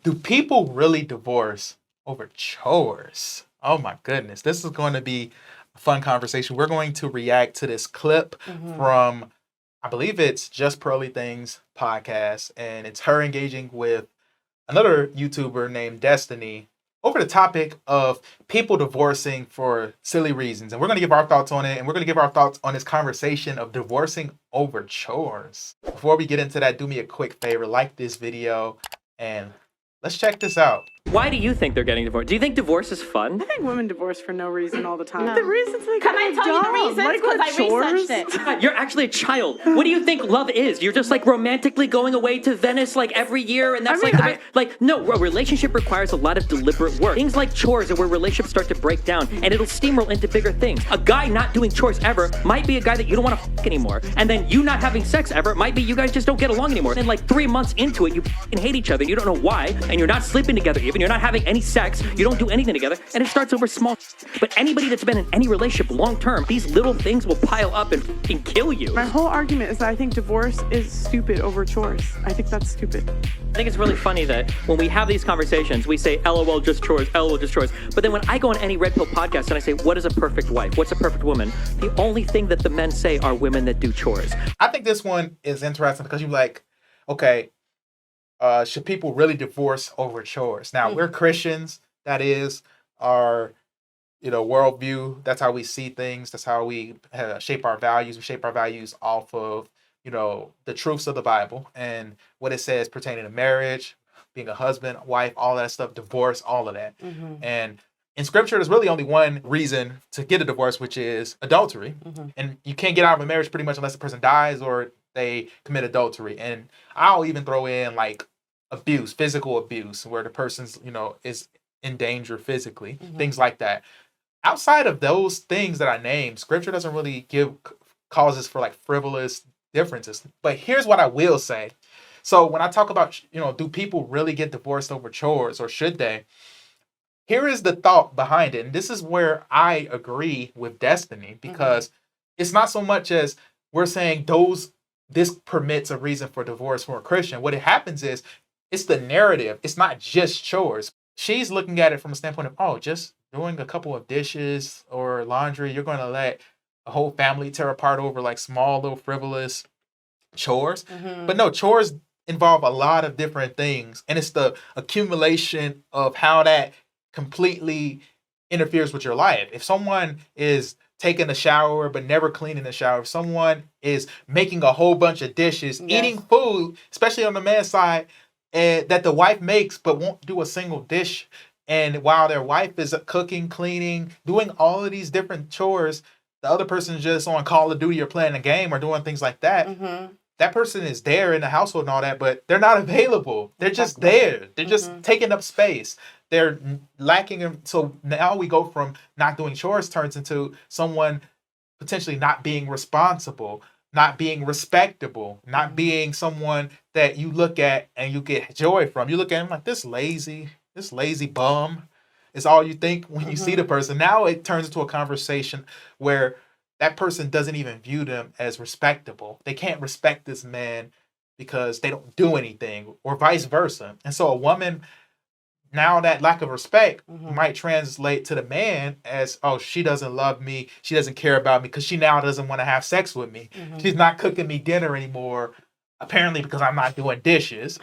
Do people really divorce over chores? Oh my goodness. This is going to be a fun conversation. We're going to react to this clip from, I believe it's Just Pearly Things podcast, and it's her engaging with another YouTuber named Destiny over the topic of people divorcing for silly reasons. And we're going to give our thoughts on it, and we're going to give our thoughts on this conversation of divorcing over chores. Before we get into that, do me a quick favor, like this video, and let's check this out. Why do you think they're getting divorced? Do you think divorce is fun? I think women divorce for no reason all the time. No. The reasons they Can I tell you the reasons? Because I researched it. You're actually a child. What do you think love is? You're just like romantically going away to Venice like every year, and that's no. A relationship requires a lot of deliberate work. Things like chores are where relationships start to break down, and it'll steamroll into bigger things. A guy not doing chores ever might be a guy that you don't want to anymore, and then you not having sex ever might be you guys just don't get along anymore. And like 3 months into it, you hate each other, and you don't know why, and you're not sleeping together even. You're not having any sex. You don't do anything together, and it starts over small. But anybody that's been in any relationship long term, these little things will pile up and kill you. My whole argument is that I think divorce is stupid over chores. I think that's stupid. I think it's really funny that when we have these conversations, we say, LOL, just chores, LOL, just chores. But then when I go on any Red Pill podcast and I say, what is a perfect wife? What's a perfect woman? The only thing that the men say are women that do chores. I think this one is interesting because you're like, okay, should people really divorce over chores? Now, we're Christians. That is our, worldview. That's how we see things. That's how we shape our values. We shape our values off of, the truths of the Bible and what it says pertaining to marriage, being a husband, wife, all that stuff, divorce, all of that. And in scripture, there's really only one reason to get a divorce, which is adultery. And you can't get out of a marriage pretty much unless the person dies or they commit adultery. And I'll even throw in like abuse, physical abuse, where the person's, is in danger physically, things like that. Outside of those things that I named, scripture doesn't really give causes for like frivolous differences. But here's what I will say. So when I talk about, do people really get divorced over chores or should they? Here is the thought behind it. And this is where I agree with Destiny, because it's not so much as we're saying this permits a reason for divorce for a Christian. What it happens is it's the narrative. It's not just chores. She's looking at it from a standpoint of, just doing a couple of dishes or laundry, you're going to let a whole family tear apart over like small little frivolous chores. But no, chores involve a lot of different things. And it's the accumulation of how that completely interferes with your life. If someone is taking a shower but never cleaning the shower, if someone is making a whole bunch of dishes, eating food, especially on the man's side, that the wife makes but won't do a single dish, and while their wife is cooking, cleaning, doing all of these different chores, the other person's just on Call of Duty or playing a game or doing things like that. That person is there in the household and all that, but they're not available. They're just there. They're just taking up space. They're lacking. So now we go from not doing chores turns into someone potentially not being responsible, not being respectable, not being someone that you look at and you get joy from. You look at him like this lazy bum is all you think when you see the person. Now it turns into a conversation where that person doesn't even view them as respectable. They can't respect this man because they don't do anything, or vice versa. And so a woman, now that lack of respect might translate to the man as, she doesn't love me. She doesn't care about me because she now doesn't want to have sex with me. She's not cooking me dinner anymore, apparently because I'm not doing dishes,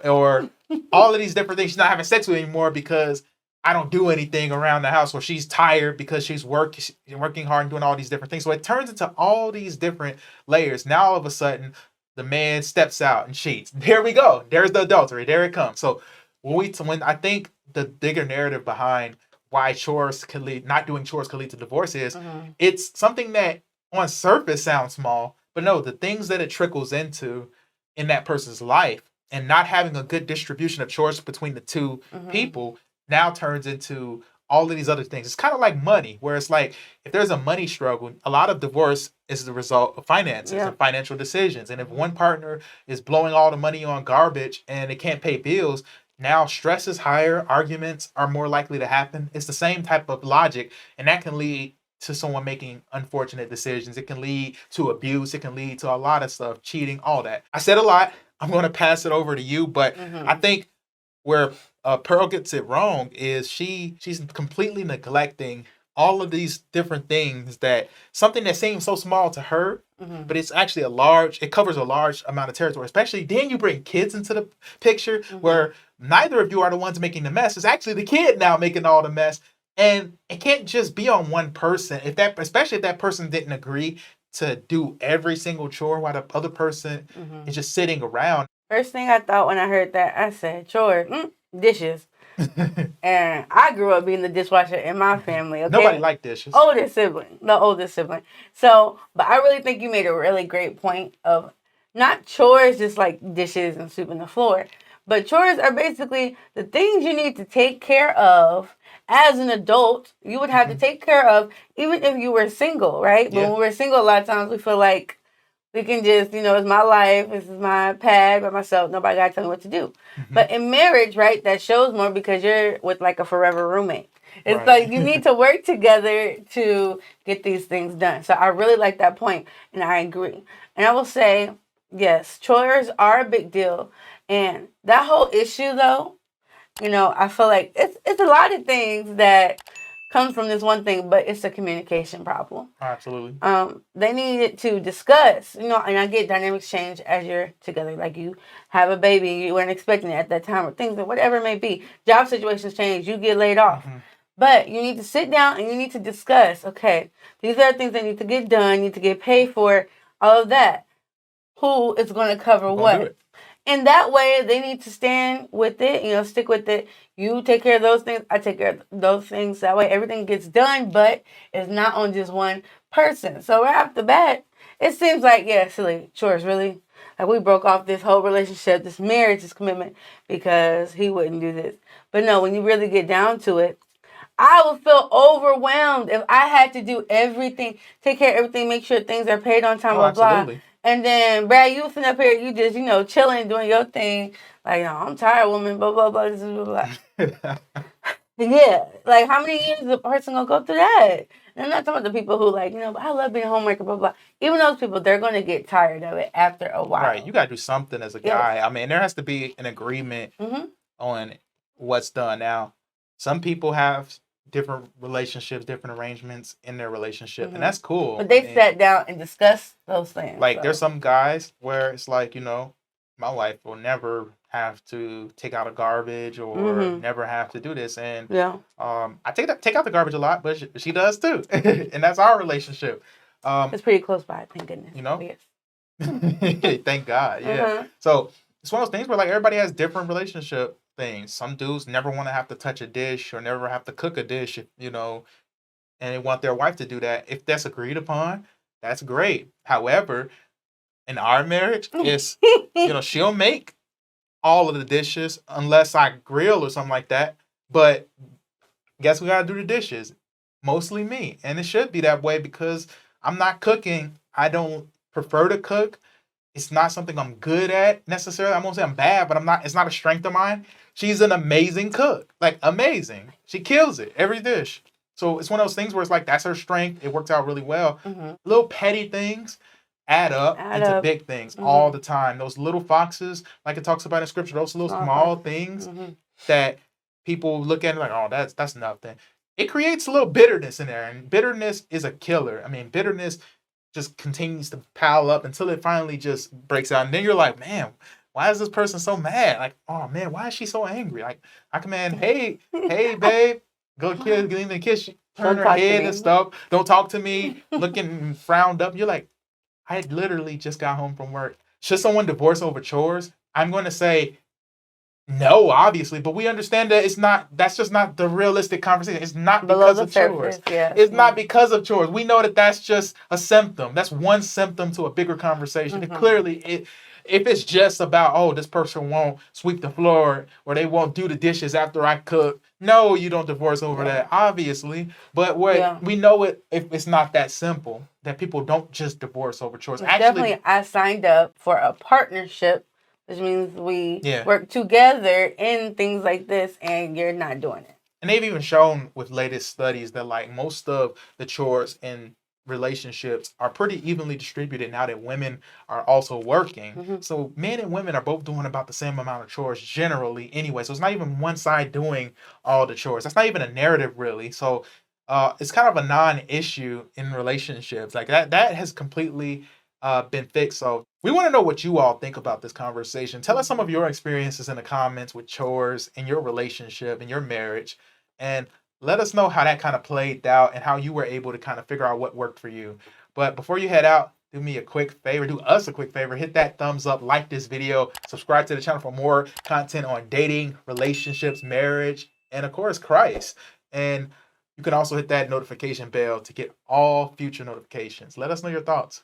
or all of these different things. She's not having sex with me anymore because I don't do anything around the house, or she's tired because she's working hard and doing all these different things. So it turns into all these different layers. Now all of a sudden, the man steps out and cheats. There we go. There's the adultery. There it comes. So when I think the bigger narrative behind why not doing chores could lead to divorce is, it's something that on surface sounds small, but no, the things that it trickles into in that person's life, and not having a good distribution of chores between the two people now turns into all of these other things. It's kind of like money, where it's like, if there's a money struggle, a lot of divorce is the result of finances and financial decisions. And if one partner is blowing all the money on garbage and they can't pay bills, now stress is higher, arguments are more likely to happen. It's the same type of logic, and that can lead to someone making unfortunate decisions. It can lead to abuse. It can lead to a lot of stuff, cheating, all that. I said a lot. I'm going to pass it over to you, but I think where Pearl gets it wrong is she's completely neglecting all of these different things that something that seems so small to her, but it's actually it covers a large amount of territory. Especially then you bring kids into the picture where neither of you are the ones making the mess. It's actually the kid now making all the mess. And it can't just be on one person. Especially if that person didn't agree to do every single chore while the other person is just sitting around. First thing I thought when I heard that, I said, chores, dishes. And I grew up being the dishwasher in my family. Okay? Nobody liked dishes. The oldest sibling. So, but I really think you made a really great point of not chores just like dishes and sweeping the floor, but chores are basically the things you need to take care of as an adult. You would have to take care of even if you were single, right? But when we were single, a lot of times we feel like we can just, it's my life. This is my pad by myself. Nobody got to tell me what to do. But in marriage, right, that shows more because you're with like a forever roommate. It's like you need to work together to get these things done. So I really like that point, and I agree. And I will say, yes, chores are a big deal. And that whole issue, though, I feel like it's a lot of things that comes from this one thing, but it's a communication problem. Absolutely. They needed to discuss, and I get dynamics change as you're together. Like you have a baby, you weren't expecting it at that time, or things, or whatever it may be. Job situations change, you get laid off. But you need to sit down and you need to discuss, okay, these are the things that need to get done, need to get paid for, all of that. Who is going to cover what? And that way, they need to stand with it, stick with it. You take care of those things, I take care of those things. That way, everything gets done, but it's not on just one person. So right off the bat, it seems like, silly, chores, really? Like we broke off this whole relationship, this marriage, this commitment, because he wouldn't do this. But no, when you really get down to it, I would feel overwhelmed if I had to do everything, take care of everything, make sure things are paid on time, blah, blah. And then, Brad, you sitting up here, you just, chilling, doing your thing. Like, I'm tired, woman, blah, blah, blah, blah, blah. Yeah. Like, how many years is a person going to go through that? And I'm not talking about the people who, like, but I love being a homemaker, blah, blah. Even those people, they're going to get tired of it after a while. Right. You got to do something as a guy. I mean, there has to be an agreement on what's done. Now, some people have different relationships, different arrangements in their relationship, and that's cool. But they sat down and discussed those things. Like, there's some guys where it's like, my wife will never have to take out a garbage or never have to do this, and I take out the garbage a lot, but she does too, and that's our relationship. It's pretty close by, thank goodness. Yes. Thank God, yeah. So it's one of those things where like everybody has different relationship things. Some dudes never want to have to touch a dish or never have to cook a dish, and they want their wife to do that. If that's agreed upon, that's great. However, in our marriage, it's she'll make all of the dishes unless I grill or something like that. But guess we gotta do the dishes. Mostly me. And it should be that way because I'm not cooking. I don't prefer to cook. It's not something I'm good at necessarily. I won't say I'm bad, but it's not a strength of mine. She's an amazing cook. Like, amazing. She kills it. Every dish. So it's one of those things where it's like, that's her strength. It works out really well. Little petty things add up into big things all the time. Those little foxes, like it talks about in scripture, those little small things that people look at and like, oh, that's nothing. It creates a little bitterness in there. And bitterness is a killer. I mean, bitterness just continues to pile up until it finally just breaks out. And then you're like, man, why is this person so mad? Like, oh man, why is she so angry? Like, I command, hey, babe, go kiss, give me a kiss, turn her head and stuff. Don't talk to me, looking frowned up. You're like, I literally just got home from work. Should someone divorce over chores? I'm going to say no, obviously, but we understand that that's just not the realistic conversation. It's not because of chores. It's not because of chores. We know that that's just a symptom. That's one symptom to a bigger conversation. And clearly, if it's just about, oh, this person won't sweep the floor or they won't do the dishes after I cook, no, you don't divorce over that, obviously. But we know if it's not that simple, that people don't just divorce over chores. Definitely, I signed up for a partnership, which means we work together in things like this, and you're not doing it. And they've even shown with latest studies that like most of the chores in relationships are pretty evenly distributed now that women are also working. So men and women are both doing about the same amount of chores generally anyway. So it's not even one side doing all the chores. That's not even a narrative really. So it's kind of a non-issue in relationships. Like that has completely been fixed. So we want to know what you all think about this conversation. Tell us some of your experiences in the comments with chores in your relationship, in your marriage, and let us know how that kind of played out and how you were able to kind of figure out what worked for you. But before you head out, do me a quick favor, do us a quick favor, hit that thumbs up, like this video, subscribe to the channel for more content on dating, relationships, marriage, and of course, Christ. And you can also hit that notification bell to get all future notifications. Let us know your thoughts.